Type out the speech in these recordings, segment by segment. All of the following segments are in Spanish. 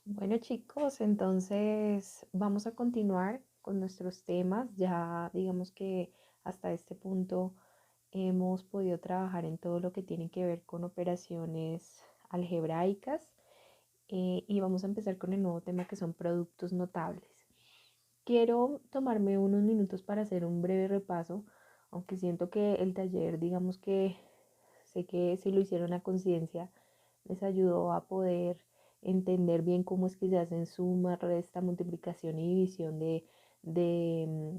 Bueno chicos, entonces vamos a continuar con nuestros temas. Ya digamos que hasta este punto hemos podido trabajar en todo lo que tiene que ver con operaciones algebraicas y vamos a empezar con el nuevo tema que son productos notables. Quiero tomarme unos minutos para hacer un breve repaso, aunque siento que el taller, digamos que sé que si lo hicieron a conciencia, les ayudó a poder entender bien cómo es que se hacen suma, resta, multiplicación y división de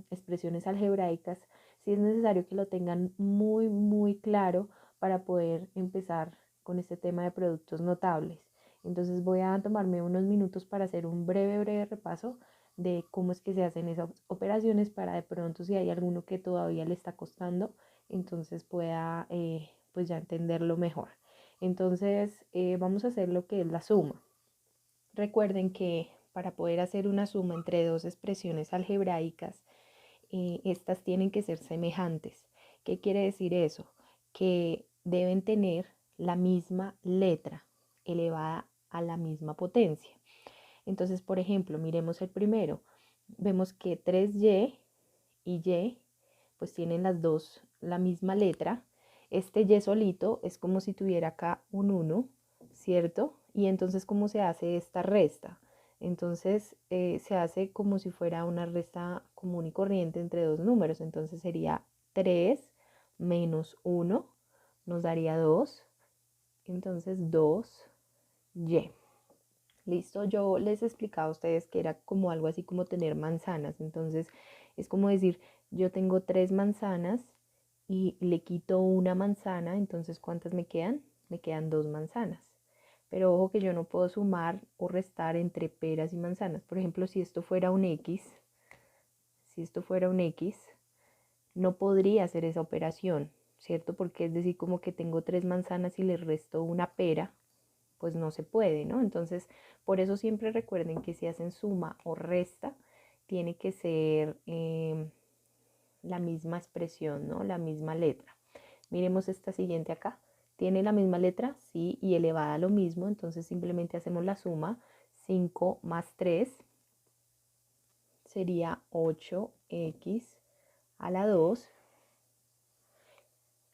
expresiones algebraicas. Sí es necesario que lo tengan muy claro para poder empezar con este tema de productos notables. Entonces voy a tomarme unos minutos para hacer un breve repaso de cómo es que se hacen esas operaciones para de pronto si hay alguno que todavía le está costando, entonces pueda pues ya entenderlo mejor. Entonces vamos a hacer lo que es la suma. Recuerden que para poder hacer una suma entre dos expresiones algebraicas, estas tienen que ser semejantes. ¿Qué quiere decir eso? Que deben tener la misma letra elevada a la misma potencia. Entonces, por ejemplo, miremos el primero. Vemos que 3y y y pues tienen las dos la misma letra. Este y solito es como si tuviera acá un 1, ¿cierto? Y entonces, ¿cómo se hace esta resta? Entonces, se hace como si fuera una resta común y corriente entre dos números. Entonces sería 3 menos 1 nos daría 2. Entonces 2y. Listo, yo les explicaba a ustedes que era como algo así como tener manzanas. Entonces es como decir, yo tengo 3 manzanas y le quito una manzana, entonces ¿cuántas me quedan? Me quedan 2 manzanas. Pero ojo que yo no puedo sumar o restar entre peras y manzanas. Por ejemplo, si esto fuera un X, no podría hacer esa operación, ¿cierto? Porque es decir, como que tengo 3 manzanas y le resto una pera, pues no se puede, ¿no? Entonces, por eso siempre recuerden que si hacen suma o resta, tiene que ser la misma expresión, ¿no? La misma letra. Miremos esta siguiente acá. ¿Tiene la misma letra? Sí, y elevada a lo mismo, entonces simplemente hacemos la suma. 5 más 3 sería 8x a la 2.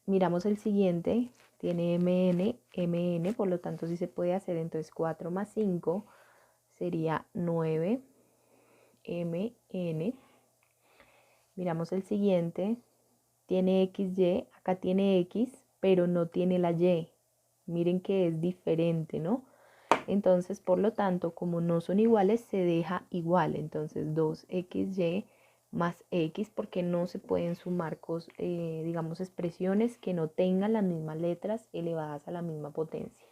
Miramos el siguiente, tiene mn, por lo tanto sí se puede hacer, entonces 4 más 5 sería 9mn. Miramos el siguiente, tiene xy, acá tiene x, pero no tiene la y. Miren que es diferente, ¿no? Entonces, por lo tanto, como no son iguales, se deja igual. Entonces, 2xy más x, porque no se pueden sumar, digamos, expresiones que no tengan las mismas letras elevadas a la misma potencia.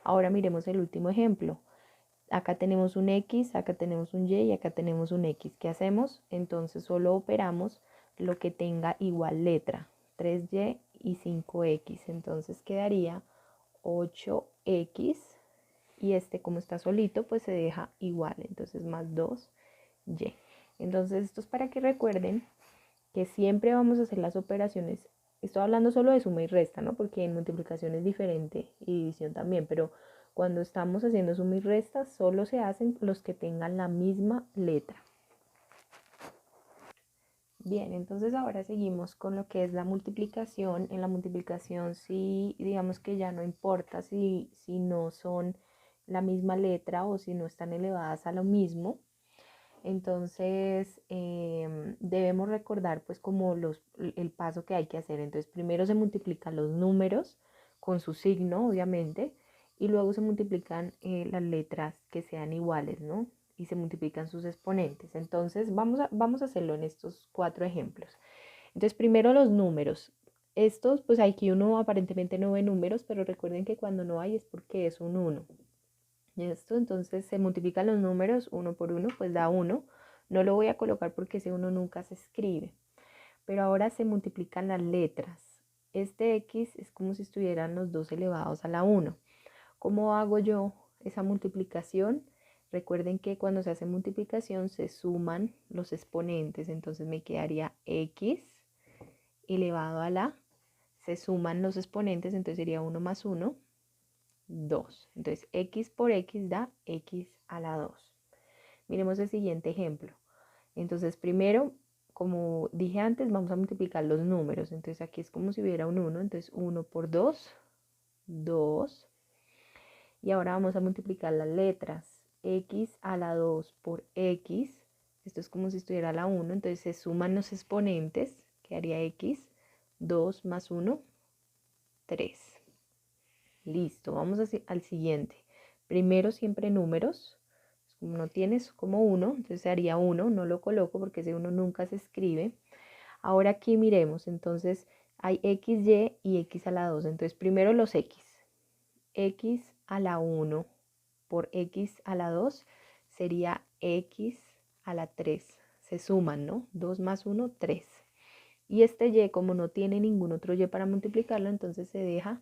Ahora miremos el último ejemplo. Acá tenemos un x, acá tenemos un y y acá tenemos un x. ¿Qué hacemos? Entonces solo operamos lo que tenga igual letra, 3y y 5x. Entonces quedaría 8x y este como está solito pues se deja igual, entonces más 2y. Entonces esto es para que recuerden que siempre vamos a hacer las operaciones. Estoy hablando solo de suma y resta, ¿no? Porque en multiplicación es diferente y división también, pero cuando estamos haciendo suma y resta solo se hacen los que tengan la misma letra. Bien, entonces ahora seguimos con lo que es la multiplicación. En la multiplicación sí, digamos que ya no importa si no son la misma letra o si no están elevadas a lo mismo. Entonces debemos recordar pues como el paso que hay que hacer. Entonces primero se multiplican los números con su signo, obviamente, y luego se multiplican las letras que sean iguales, ¿no? Y se multiplican sus exponentes. Entonces vamos a hacerlo en estos 4 ejemplos. Entonces primero los números. Estos, pues aquí uno aparentemente no ve números, pero recuerden que cuando no hay es porque es un 1. Esto, entonces se multiplican los números uno por uno, pues da 1. No lo voy a colocar porque ese 1 nunca se escribe. Pero ahora se multiplican las letras. Este x es como si estuvieran los dos elevados a la 1. ¿Cómo hago yo esa multiplicación? Recuerden que cuando se hace multiplicación se suman los exponentes. Entonces me quedaría x elevado a la. Se suman los exponentes, entonces sería 1 más 1 2. Entonces, x por x da x a la 2. Miremos el siguiente ejemplo. Entonces, primero, como dije antes, vamos a multiplicar los números. Entonces, aquí es como si hubiera un 1. Entonces, 1 por 2, 2. Y ahora vamos a multiplicar las letras. X a la 2 por x. Esto es como si estuviera a la 1. Entonces, se suman los exponentes. Quedaría x. 2 más 1, 3. Listo, vamos al siguiente. Primero siempre números. Como no tienes como 1, entonces se haría 1, no lo coloco porque ese 1 nunca se escribe. Ahora aquí miremos, entonces hay xy y x a la 2. Entonces primero los x. X a la 1 por x a la 2 sería x a la 3. Se suman, ¿no? 2 más 1, 3. Y este y, como no tiene ningún otro y para multiplicarlo, entonces se deja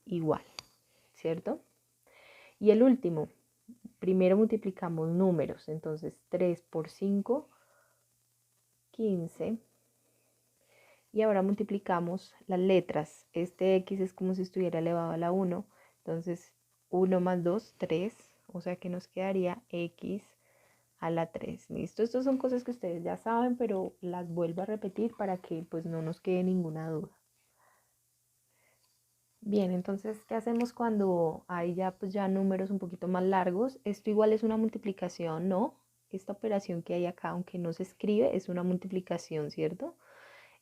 igual, ¿cierto? Y el último, primero multiplicamos números, entonces 3 por 5, 15. Y ahora multiplicamos las letras. Este x es como si estuviera elevado a la 1, entonces 1 más 2, 3, o sea que nos quedaría x a la 3. Listo, estas son cosas que ustedes ya saben, pero las vuelvo a repetir para que pues no nos quede ninguna duda. Bien, entonces, ¿qué hacemos cuando hay ya pues ya números un poquito más largos? Esto igual es una multiplicación, ¿no? Esta operación que hay acá, aunque no se escribe, es una multiplicación, ¿cierto?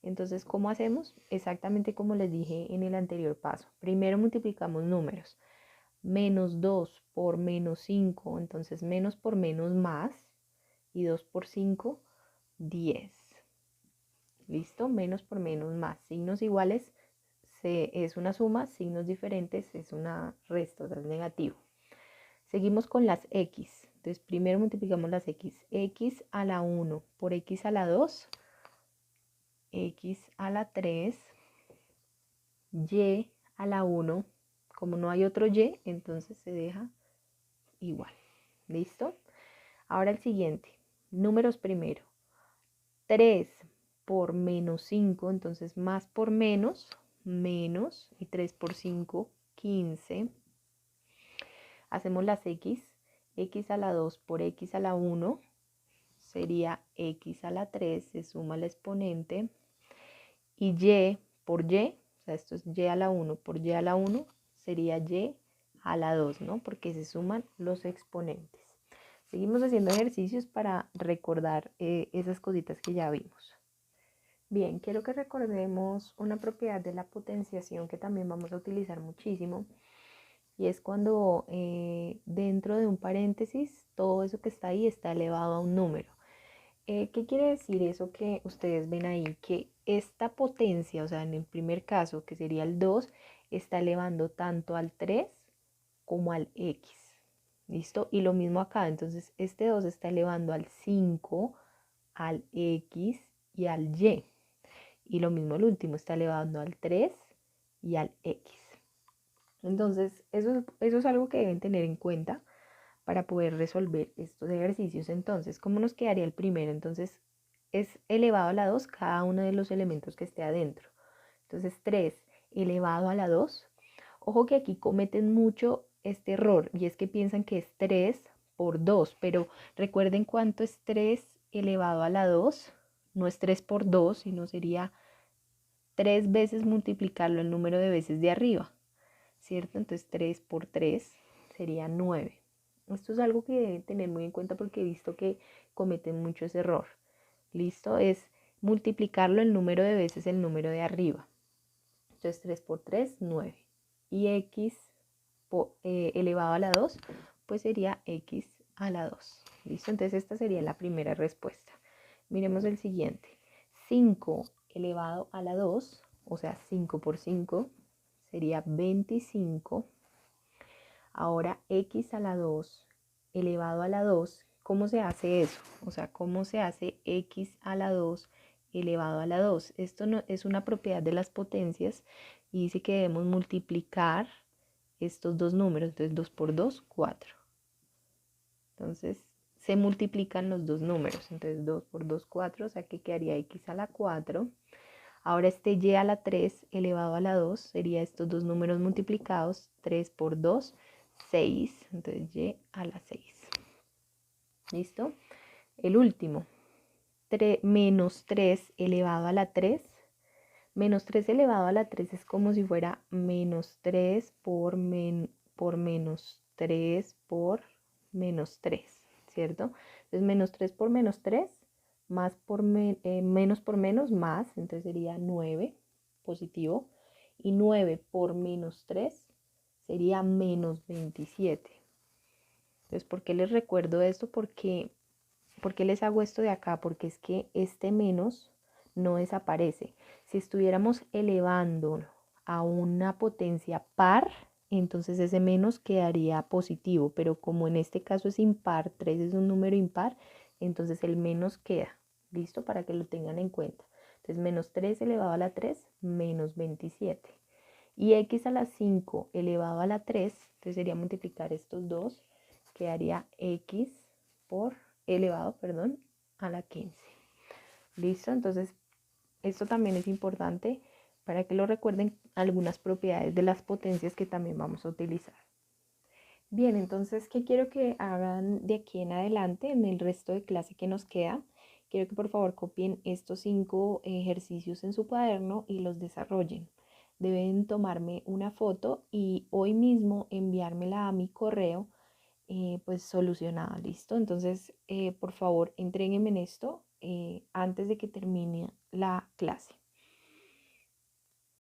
Entonces, ¿cómo hacemos? Exactamente como les dije en el anterior paso. Primero multiplicamos números. Menos 2 por menos 5, entonces menos por menos más. Y 2 por 5, 10. ¿Listo? Menos por menos más. Signos iguales es una suma, signos diferentes es una resta, o sea, es negativo. Seguimos con las x. Entonces, primero multiplicamos las x. X a la 1 por x a la 2, x a la 3, y a la 1. Como no hay otro y, entonces se deja igual. ¿Listo? Ahora el siguiente. Números primero. 3 por menos 5, entonces más por menos, menos, y 3 por 5, 15. Hacemos las x. X a la 2 por x a la 1 sería x a la 3, se suma el exponente. Y y por y, o sea, esto es y a la 1 por y a la 1, sería y a la 2, ¿no? Porque se suman los exponentes. Seguimos haciendo ejercicios para recordar esas cositas que ya vimos. Bien, quiero que recordemos una propiedad de la potenciación que también vamos a utilizar muchísimo. Y es cuando dentro de un paréntesis todo eso que está ahí está elevado a un número. ¿Qué quiere decir eso que ustedes ven ahí? Que esta potencia, o sea, en el primer caso, que sería el 2, está elevando tanto al 3 como al x. ¿Listo? Y lo mismo acá, entonces este 2 está elevando al 5, al x y al y. Y lo mismo el último, está elevando al 3 y al x. Entonces, eso es algo que deben tener en cuenta para poder resolver estos ejercicios. Entonces, ¿cómo nos quedaría el primero? Entonces, es elevado a la 2 cada uno de los elementos que esté adentro. Entonces, 3 elevado a la 2. Ojo que aquí cometen mucho este error y es que piensan que es 3 por 2, pero recuerden cuánto es 3 elevado a la 2. No es 3 por 2, sino sería 3 veces multiplicarlo el número de veces de arriba, ¿cierto? Entonces 3 por 3 sería 9. Esto es algo que deben tener muy en cuenta porque he visto que cometen mucho ese error. ¿Listo? Es multiplicarlo el número de veces el número de arriba. Entonces 3 por 3, 9. Y x elevado a la 2, pues sería x a la 2. ¿Listo? Entonces esta sería la primera respuesta. Miremos el siguiente. 5 elevado a la 2, o sea, 5 por 5, sería 25. Ahora x a la 2 elevado a la 2, ¿cómo se hace eso? O sea, ¿cómo se hace x a la 2 elevado a la 2? Esto no, es una propiedad de las potencias y dice que debemos multiplicar estos dos números. Entonces 2 por 2, 4. Entonces se multiplican los dos números. Entonces 2 por 2, 4, o sea que quedaría x a la 4. Ahora este y a la 3 elevado a la 2 sería estos dos números multiplicados, 3 por 2, 6, entonces y a la 6. ¿Listo? El último, menos 3 elevado a la 3. Menos 3 elevado a la 3 es como si fuera menos 3 por menos 3 por menos 3, ¿cierto? Entonces menos 3 por menos 3, más por menos por menos, más, entonces sería 9, positivo. Y 9 por menos 3 sería menos 27. Entonces, ¿por qué les recuerdo esto? ¿Por qué les hago esto de acá? Porque es que este menos no desaparece. Si estuviéramos elevando a una potencia par, entonces ese menos quedaría positivo, pero como en este caso es impar, 3 es un número impar, entonces el menos queda. ¿Listo? Para que lo tengan en cuenta. Entonces menos 3 elevado a la 3, menos 27. Y x a la 5 elevado a la 3, entonces sería multiplicar estos dos, quedaría x por elevado, perdón, a la 15. ¿Listo? Entonces, esto también es importante para que lo recuerden, algunas propiedades de las potencias que también vamos a utilizar. Bien, entonces, ¿qué quiero que hagan de aquí en adelante en el resto de clase que nos queda? Quiero que por favor copien estos 5 ejercicios en su cuaderno y los desarrollen. Deben tomarme una foto y hoy mismo enviármela a mi correo, pues solucionada, ¿listo? Entonces, por favor, entréguenme en esto antes de que termine la clase.